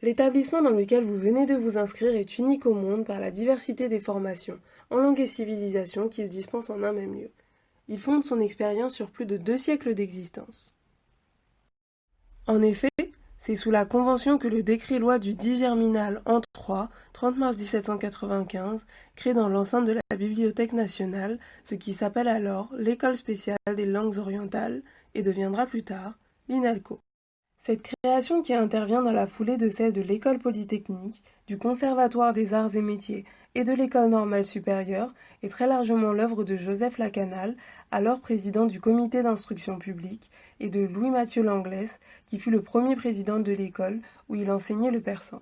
L'établissement dans lequel vous venez de vous inscrire est unique au monde par la diversité des formations, en langue et civilisation qu'il dispense en un même lieu. Il fonde son expérience sur plus de 2 siècles d'existence. En effet, c'est sous la Convention que le décret-loi du 10 Germinal an 3, 30 mars 1795, crée dans l'enceinte de la Bibliothèque nationale ce qui s'appelle alors l'École spéciale des langues orientales et deviendra plus tard l'INALCO. Cette création qui intervient dans la foulée de celle de l'École polytechnique, du Conservatoire des arts et métiers et de l'École normale supérieure est très largement l'œuvre de Joseph Lacanal, alors président du comité d'instruction publique, et de Louis-Mathieu Langlès, qui fut le premier président de l'école où il enseignait le persan.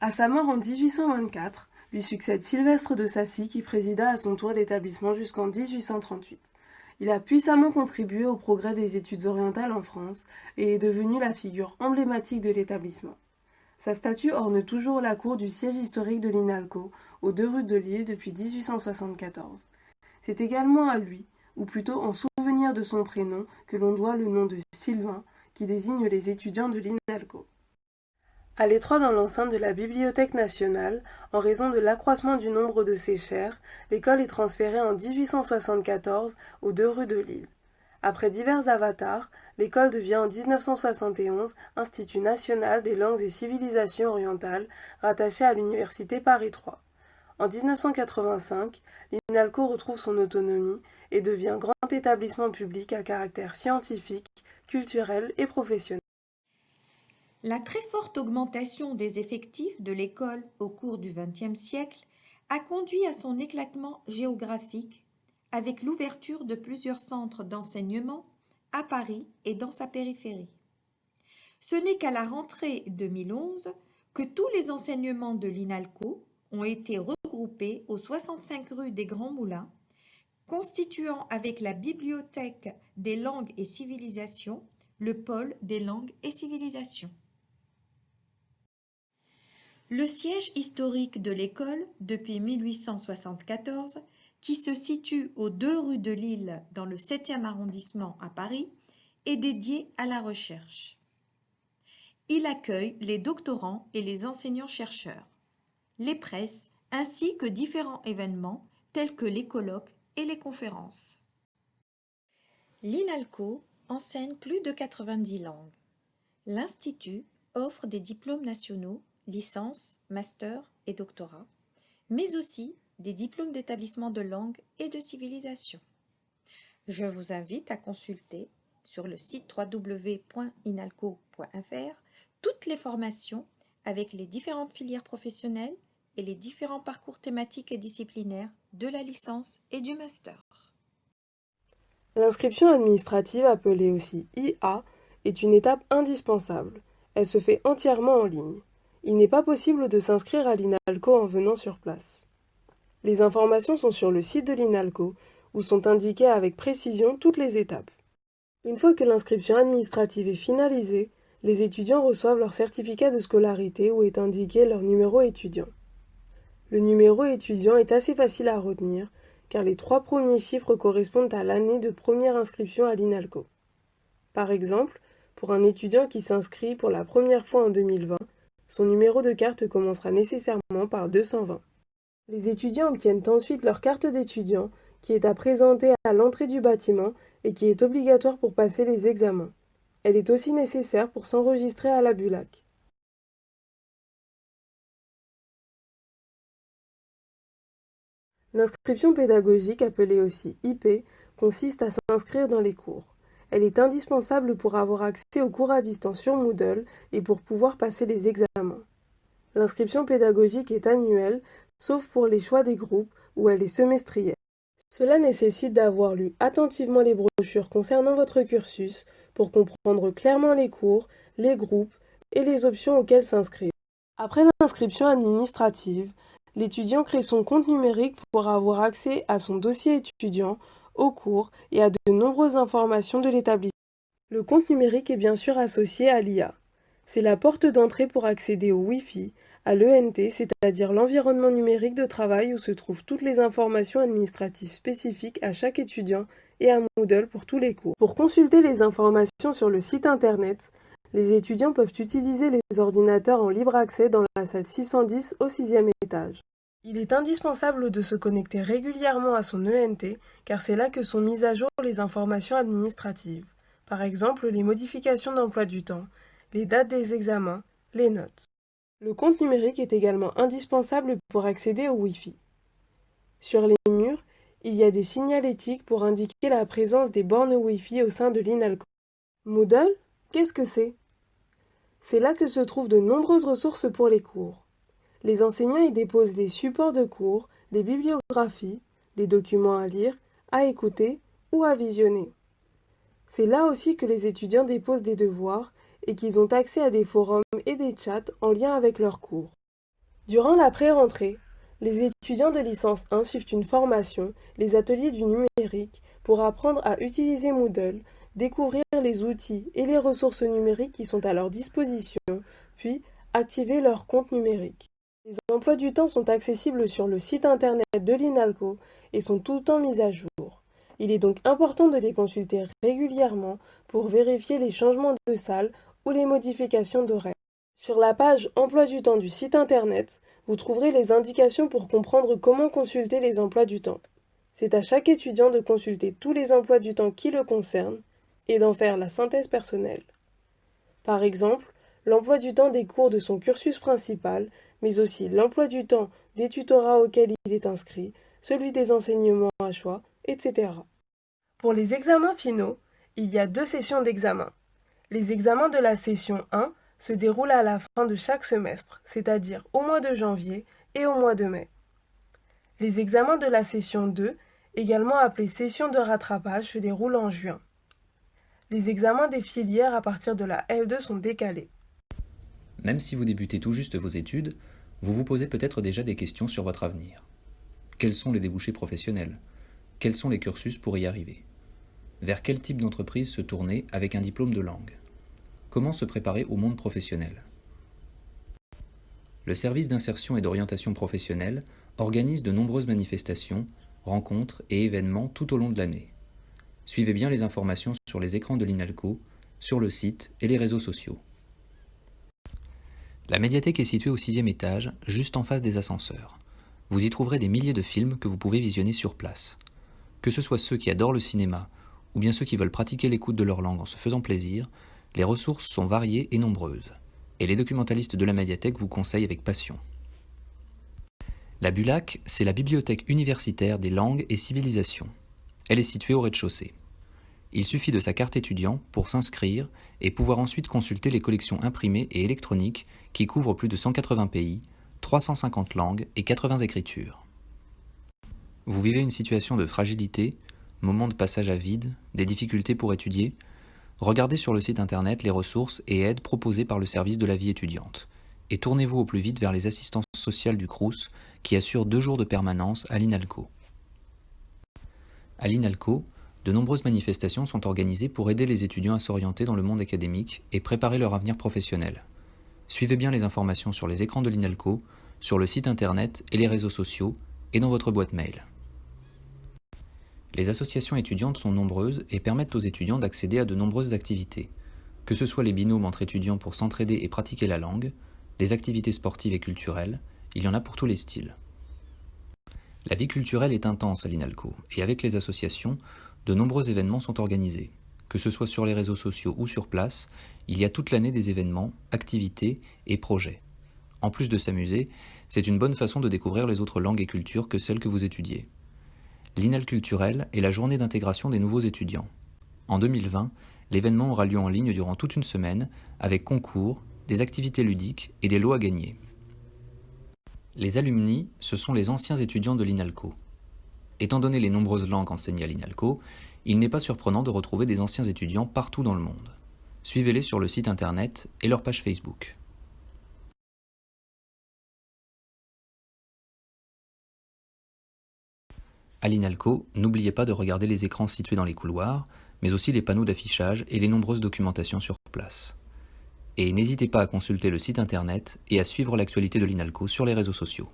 À sa mort en 1824, lui succède Sylvestre de Sacy qui présida à son tour l'établissement jusqu'en 1838. Il a puissamment contribué au progrès des études orientales en France et est devenu la figure emblématique de l'établissement. Sa statue orne toujours la cour du siège historique de l'INALCO, aux 2 rues de Lille depuis 1874. C'est également à lui, ou plutôt en souvenir de son prénom, que l'on doit le nom de Sylvain, qui désigne les étudiants de l'INALCO. À l'étroit dans l'enceinte de la Bibliothèque nationale, en raison de l'accroissement du nombre de ses chaires, l'école est transférée en 1874 aux 2 rues de Lille. Après divers avatars, l'école devient en 1971 Institut national des langues et civilisations orientales, rattaché à l'université Paris 3. En 1985, l'INALCO retrouve son autonomie et devient grand établissement public à caractère scientifique, culturel et professionnel. La très forte augmentation des effectifs de l'école au cours du XXe siècle a conduit à son éclatement géographique avec l'ouverture de plusieurs centres d'enseignement à Paris et dans sa périphérie. Ce n'est qu'à la rentrée 2011 que tous les enseignements de l'INALCO ont été regroupés aux 65 rue des Grands Moulins, constituant avec la Bibliothèque des langues et civilisations le pôle des langues et civilisations. Le siège historique de l'école, depuis 1874, qui se situe aux 2 rues de Lille dans le 7e arrondissement à Paris, est dédié à la recherche. Il accueille les doctorants et les enseignants-chercheurs, les presses ainsi que différents événements tels que les colloques et les conférences. L'INALCO enseigne plus de 90 langues. L'Institut offre des diplômes nationaux, licence, master et doctorat, mais aussi des diplômes d'établissement de langue et de civilisation. Je vous invite à consulter sur le site www.inalco.fr toutes les formations avec les différentes filières professionnelles et les différents parcours thématiques et disciplinaires de la licence et du master. L'inscription administrative, appelée aussi IA, est une étape indispensable. Elle se fait entièrement en ligne. Il n'est pas possible de s'inscrire à l'INALCO en venant sur place. Les informations sont sur le site de l'INALCO, où sont indiquées avec précision toutes les étapes. Une fois que l'inscription administrative est finalisée, les étudiants reçoivent leur certificat de scolarité où est indiqué leur numéro étudiant. Le numéro étudiant est assez facile à retenir, car les 3 premiers chiffres correspondent à l'année de première inscription à l'INALCO. Par exemple, pour un étudiant qui s'inscrit pour la première fois en 2020, son numéro de carte commencera nécessairement par 220. Les étudiants obtiennent ensuite leur carte d'étudiant, qui est à présenter à l'entrée du bâtiment et qui est obligatoire pour passer les examens. Elle est aussi nécessaire pour s'enregistrer à la BULAC. L'inscription pédagogique, appelée aussi IP, consiste à s'inscrire dans les cours. Elle est indispensable pour avoir accès aux cours à distance sur Moodle et pour pouvoir passer les examens. L'inscription pédagogique est annuelle, sauf pour les choix des groupes où elle est semestrielle. Cela nécessite d'avoir lu attentivement les brochures concernant votre cursus pour comprendre clairement les cours, les groupes et les options auxquelles s'inscrire. Après l'inscription administrative, l'étudiant crée son compte numérique pour avoir accès à son dossier étudiant, aux cours et à de nombreuses informations de l'établissement. Le compte numérique est bien sûr associé à l'IA. C'est la porte d'entrée pour accéder au Wi-Fi, à l'ENT, c'est-à-dire l'environnement numérique de travail où se trouvent toutes les informations administratives spécifiques à chaque étudiant et à Moodle pour tous les cours. Pour consulter les informations sur le site internet, Les étudiants peuvent utiliser les ordinateurs en libre accès dans la salle 610 au 6e étage. Il est indispensable de se connecter régulièrement à son ENT car c'est là que sont mises à jour les informations administratives, par exemple les modifications d'emploi du temps, les dates des examens, les notes. Le compte numérique est également indispensable pour accéder au Wi-Fi. Sur les murs, il y a des signalétiques pour indiquer la présence des bornes Wi-Fi au sein de l'INALCO. Moodle, qu'est-ce que c'est? C'est là que se trouvent de nombreuses ressources pour les cours. Les enseignants y déposent des supports de cours, des bibliographies, des documents à lire, à écouter ou à visionner. C'est là aussi que les étudiants déposent des devoirs et qu'ils ont accès à des forums et des chats en lien avec leurs cours. Durant la pré-rentrée, les étudiants de licence 1 suivent une formation, les ateliers du numérique, pour apprendre à utiliser Moodle, découvrir les outils et les ressources numériques qui sont à leur disposition, puis activer leur compte numérique. Les emplois du temps sont accessibles sur le site internet de l'INALCO et sont tout le temps mis à jour. Il est donc important de les consulter régulièrement pour vérifier les changements de salle ou les modifications d'horaire. Sur la page Emploi du temps du site internet, vous trouverez les indications pour comprendre comment consulter les emplois du temps. C'est à chaque étudiant de consulter tous les emplois du temps qui le concernent et d'en faire la synthèse personnelle. Par exemple, l'emploi du temps des cours de son cursus principal, mais aussi l'emploi du temps des tutorats auxquels il est inscrit, celui des enseignements à choix, etc. Pour les examens finaux, il y a 2 sessions d'examen. Les examens de la session 1 se déroulent à la fin de chaque semestre, c'est-à-dire au mois de janvier et au mois de mai. Les examens de la session 2, également appelés sessions de rattrapage, se déroulent en juin. Les examens des filières à partir de la L2 sont décalés. Même si vous débutez tout juste vos études, vous vous posez peut-être déjà des questions sur votre avenir. Quels sont les débouchés professionnels? Quels sont les cursus pour y arriver? Vers quel type d'entreprise se tourner avec un diplôme de langue? Comment se préparer au monde professionnel? Le service d'insertion et d'orientation professionnelle organise de nombreuses manifestations, rencontres et événements tout au long de l'année. Suivez bien les informations sur les écrans de l'INALCO, sur le site et les réseaux sociaux. La médiathèque est située au 6e étage, juste en face des ascenseurs. Vous y trouverez des milliers de films que vous pouvez visionner sur place. Que ce soit ceux qui adorent le cinéma, ou bien ceux qui veulent pratiquer l'écoute de leur langue en se faisant plaisir, les ressources sont variées et nombreuses. Et les documentalistes de la médiathèque vous conseillent avec passion. La BULAC, c'est la bibliothèque universitaire des langues et civilisations. Elle est située au rez-de-chaussée. Il suffit de sa carte étudiant pour s'inscrire et pouvoir ensuite consulter les collections imprimées et électroniques qui couvrent plus de 180 pays, 350 langues et 80 écritures. Vous vivez une situation de fragilité, moment de passage à vide, des difficultés pour étudier? Regardez sur le site internet les ressources et aides proposées par le service de la vie étudiante et tournez-vous au plus vite vers les assistances sociales du Crous qui assurent 2 jours de permanence à l'INALCO. À l'INALCO, de nombreuses manifestations sont organisées pour aider les étudiants à s'orienter dans le monde académique et préparer leur avenir professionnel. Suivez bien les informations sur les écrans de l'INALCO, sur le site internet et les réseaux sociaux et dans votre boîte mail. Les associations étudiantes sont nombreuses et permettent aux étudiants d'accéder à de nombreuses activités, que ce soit les binômes entre étudiants pour s'entraider et pratiquer la langue, des activités sportives et culturelles, il y en a pour tous les styles. La vie culturelle est intense à l'INALCO et avec les associations, de nombreux événements sont organisés. Que ce soit sur les réseaux sociaux ou sur place, il y a toute l'année des événements, activités et projets. En plus de s'amuser, c'est une bonne façon de découvrir les autres langues et cultures que celles que vous étudiez. L'INAL culturel est la journée d'intégration des nouveaux étudiants. En 2020, l'événement aura lieu en ligne durant toute une semaine, avec concours, des activités ludiques et des lots à gagner. Les alumni, ce sont les anciens étudiants de l'INALCO. Étant donné les nombreuses langues enseignées à l'INALCO, il n'est pas surprenant de retrouver des anciens étudiants partout dans le monde. Suivez-les sur le site internet et leur page Facebook. À l'INALCO, n'oubliez pas de regarder les écrans situés dans les couloirs, mais aussi les panneaux d'affichage et les nombreuses documentations sur place. Et n'hésitez pas à consulter le site internet et à suivre l'actualité de l'INALCO sur les réseaux sociaux.